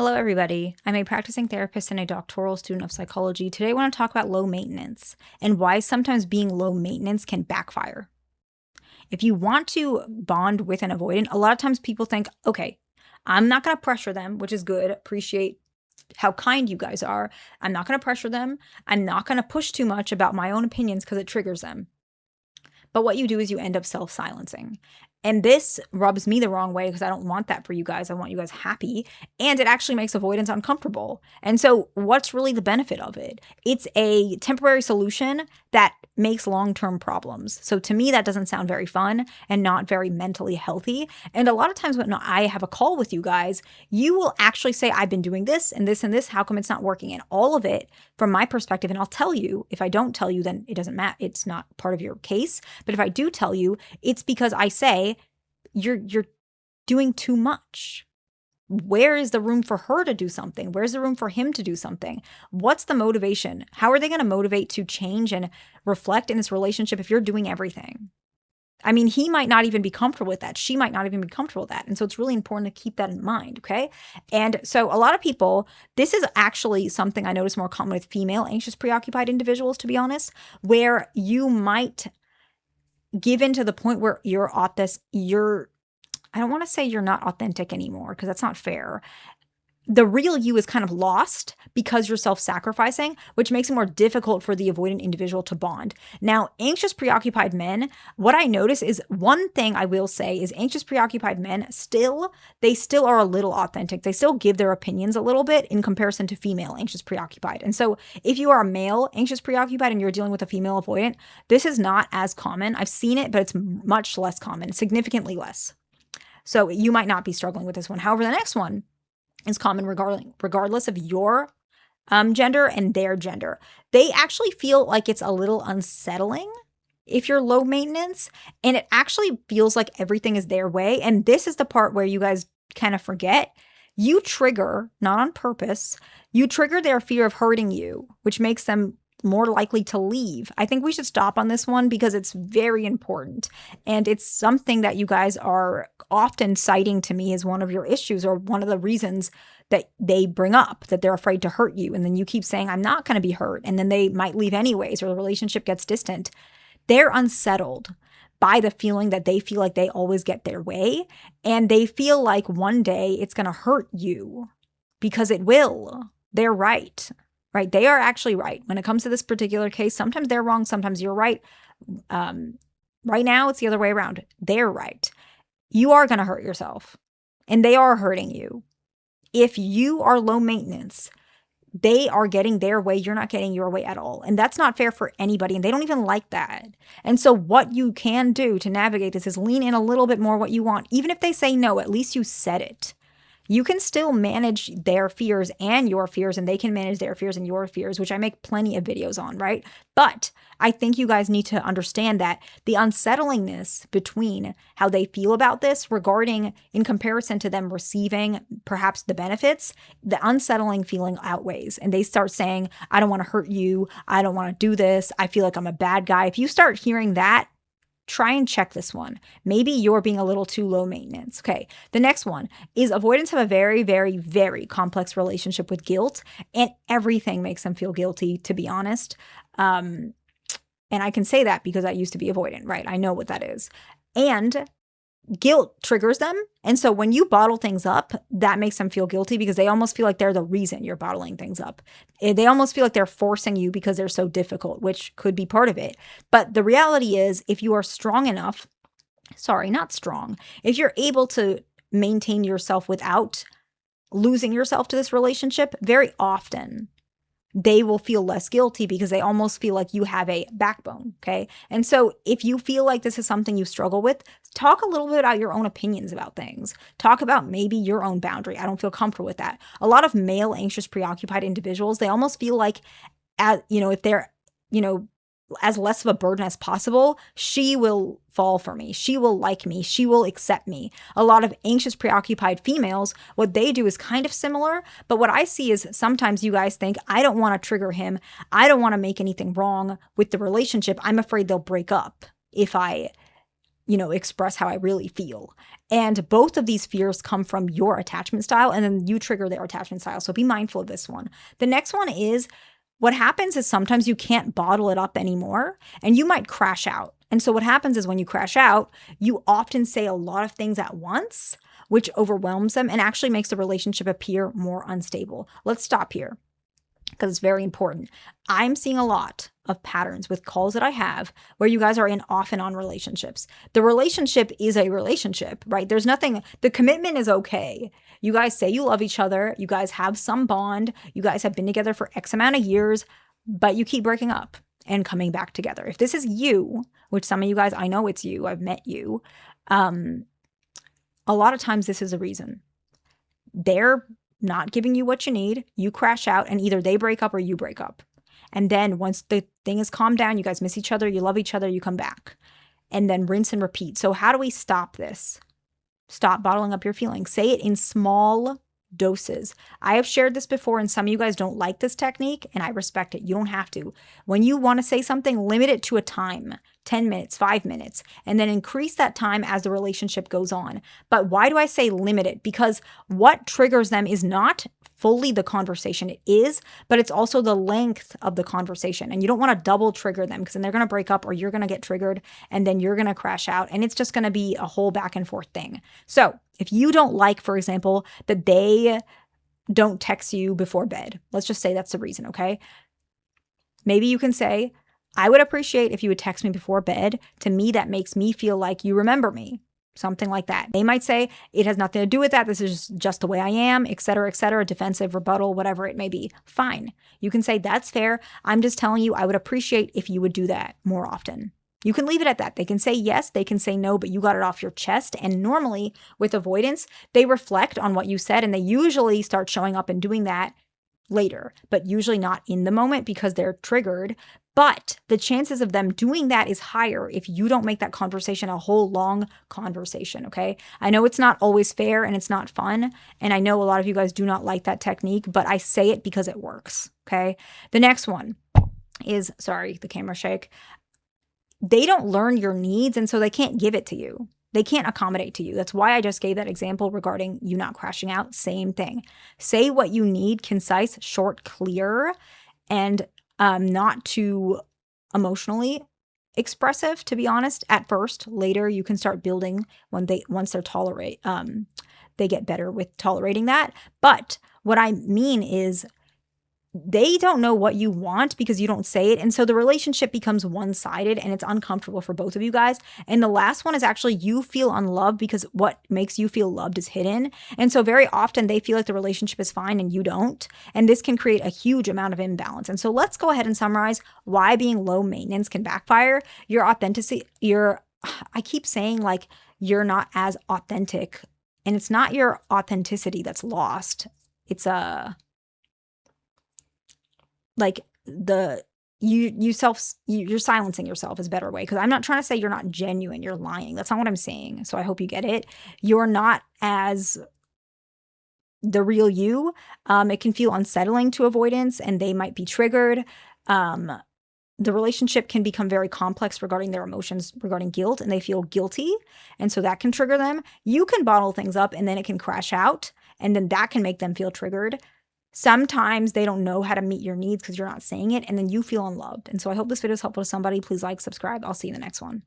Hello, everybody. I'm a practicing therapist and a doctoral student of psychology. Today, I want to talk about low maintenance and why sometimes being low maintenance can backfire. If you want to bond with an avoidant, a lot of times people think, okay, I'm not going to pressure them, which is good. Appreciate how kind you guys are. I'm not going to pressure them. I'm not going to push too much about my own opinions because it triggers them. But what you do is you end up self-silencing. And this rubs me the wrong way because I don't want that for you guys. I want you guys happy. And it actually makes avoidance uncomfortable. And so, what's really the benefit of it? It's a temporary solution that makes long-term problems. So, to me, that doesn't sound very fun and not very mentally healthy. And a lot of times when I have a call with you guys, you will actually say, I've been doing this and this and this. How come it's not working? And all of it, from my perspective, and I'll tell you, if I don't tell you, then it doesn't matter. It's not part of your case. But if I do tell you, it's because I say, you're doing too much. Where is the room for her to do something? Where's the room for him to do something? What's the motivation? How are they going to motivate to change and reflect in this relationship if you're doing everything? I mean, he might not even be comfortable with that. She might not even be comfortable with that. And so it's really important to keep that in mind, okay? And so a lot of people, this is actually something I notice more common with female anxious preoccupied individuals, to be honest, where you might give in to the point where I don't want to say you're not authentic anymore because that's not fair. The real you is kind of lost because you're self-sacrificing, which makes it more difficult for the avoidant individual to bond. Now, anxious preoccupied men, what I notice is one thing I will say is anxious preoccupied men they still are a little authentic. They still give their opinions a little bit in comparison to female anxious preoccupied. And so if you are a male anxious preoccupied and you're dealing with a female avoidant, this is not as common. I've seen it, but it's much less common, significantly less. So you might not be struggling with this one. However, the next one is common regardless of your gender and their gender. They actually feel like it's a little unsettling if you're low maintenance, and it actually feels like everything is their way. And this is the part where you guys kind of forget. You trigger, not on purpose, you trigger their fear of hurting you, which makes them more likely to leave. I think we should stop on this one because it's very important. And it's something that you guys are often citing to me as one of your issues or one of the reasons that they bring up, that they're afraid to hurt you. And then you keep saying, I'm not going to be hurt. And then they might leave anyways, or the relationship gets distant. They're unsettled by the feeling that they feel like they always get their way. And they feel like one day it's going to hurt you because it will. They're right. Right? They are actually right. When it comes to this particular case, sometimes they're wrong, sometimes you're right. Right now, it's the other way around. They're right. You are going to hurt yourself, and they are hurting you. If you are low maintenance, they are getting their way. You're not getting your way at all. And that's not fair for anybody, and they don't even like that. And so what you can do to navigate this is lean in a little bit more what you want. Even if they say no, at least you said it. You can still manage their fears and your fears, and they can manage their fears and your fears, which I make plenty of videos on, right? But I think you guys need to understand that the unsettlingness between how they feel about this regarding in comparison to them receiving perhaps the benefits, the unsettling feeling outweighs. And they start saying, I don't want to hurt you. I don't want to do this. I feel like I'm a bad guy. If you start hearing that, try and check this one. Maybe you're being a little too low maintenance. Okay. The next one is avoidants have a very, very, very complex relationship with guilt, and everything makes them feel guilty, to be honest. And I can say that because I used to be avoidant, right? I know what that is. And guilt triggers them. And so when you bottle things up, that makes them feel guilty because they almost feel like they're the reason you're bottling things up. They almost feel like they're forcing you because they're so difficult, which could be part of it. But the reality is, if you are strong enough, if you're able to maintain yourself without losing yourself to this relationship, very often they will feel less guilty because they almost feel like you have a backbone, okay? And so if you feel like this is something you struggle with, talk a little bit about your own opinions about things. Talk about maybe your own boundary. I don't feel comfortable with that. A lot of male anxious preoccupied individuals, they almost feel like, if they're, as less of a burden as possible, she will fall for me. She will like me. She will accept me. A lot of anxious, preoccupied females, what they do is kind of similar. But what I see is sometimes you guys think, I don't want to trigger him. I don't want to make anything wrong with the relationship. I'm afraid they'll break up if I express how I really feel. And both of these fears come from your attachment style, and then you trigger their attachment style. So be mindful of this one. The next one is, what happens is sometimes you can't bottle it up anymore and you might crash out. And so what happens is when you crash out, you often say a lot of things at once, which overwhelms them and actually makes the relationship appear more unstable. Let's stop here because it's very important. I'm seeing a lot of patterns with calls that I have where you guys are in off and on relationships. The relationship is a relationship, right? There's nothing, the commitment is okay. You guys say you love each other. You guys have some bond. You guys have been together for X amount of years, but you keep breaking up and coming back together. If this is you, which some of you guys, I know it's you, I've met you, a lot of times this is a reason. They're not giving you what you need, you crash out, and either they break up or you break up. And then once the thing is calmed down, you guys miss each other, you love each other, you come back. And then rinse and repeat. So how do we stop this? Stop bottling up your feelings. Say it in small doses. I have shared this before, and some of you guys don't like this technique, and I respect it. You don't have to. When you want to say something, limit it to a time, 10 minutes, 5 minutes, and then increase that time as the relationship goes on. But why do I say limit it? Because what triggers them is not fully the conversation. It is, but it's also the length of the conversation. And you don't want to double trigger them because then they're going to break up or you're going to get triggered and then you're going to crash out. And it's just going to be a whole back and forth thing. So if you don't like, for example, that they don't text you before bed, let's just say that's the reason, okay? Maybe you can say, I would appreciate if you would text me before bed. To me, that makes me feel like you remember me. Something like that. They might say, it has nothing to do with that. This is just the way I am, et cetera, defensive, rebuttal, whatever it may be. Fine. You can say, that's fair. I'm just telling you, I would appreciate if you would do that more often. You can leave it at that. They can say yes, they can say no, but you got it off your chest. And normally with avoidance, they reflect on what you said and they usually start showing up and doing that later, but usually not in the moment because they're triggered. But the chances of them doing that is higher if you don't make that conversation a whole long conversation, okay? I know it's not always fair and it's not fun, and I know a lot of you guys do not like that technique, but I say it because it works, okay? The next one is, sorry, the camera shake. They don't learn your needs, and so they can't give it to you. They can't accommodate to you. That's why I just gave that example regarding you not crashing out. Same thing. Say what you need, concise, short, clear, and not too emotionally expressive, to be honest, at first. Later, you can start building once they get better with tolerating that. But what I mean is they don't know what you want because you don't say it. And so the relationship becomes one-sided and it's uncomfortable for both of you guys. And the last one is actually you feel unloved because what makes you feel loved is hidden. And so very often they feel like the relationship is fine and you don't. And this can create a huge amount of imbalance. And so let's go ahead and summarize why being low maintenance can backfire. Your authenticity, I keep saying like you're not as authentic, and it's not your authenticity that's lost. It's you're silencing yourself is a better way, because I'm not trying to say you're not genuine, you're lying. That's not what I'm saying. So I hope you get it. You're not as the real you. It can feel unsettling to avoidance and they might be triggered. The relationship can become very complex regarding their emotions, regarding guilt, and they feel guilty. And so that can trigger them. You can bottle things up and then it can crash out, and then that can make them feel triggered. Sometimes they don't know how to meet your needs because you're not saying it, and then you feel unloved. And so I hope this video is helpful to somebody. Please like, subscribe. I'll see you in the next one.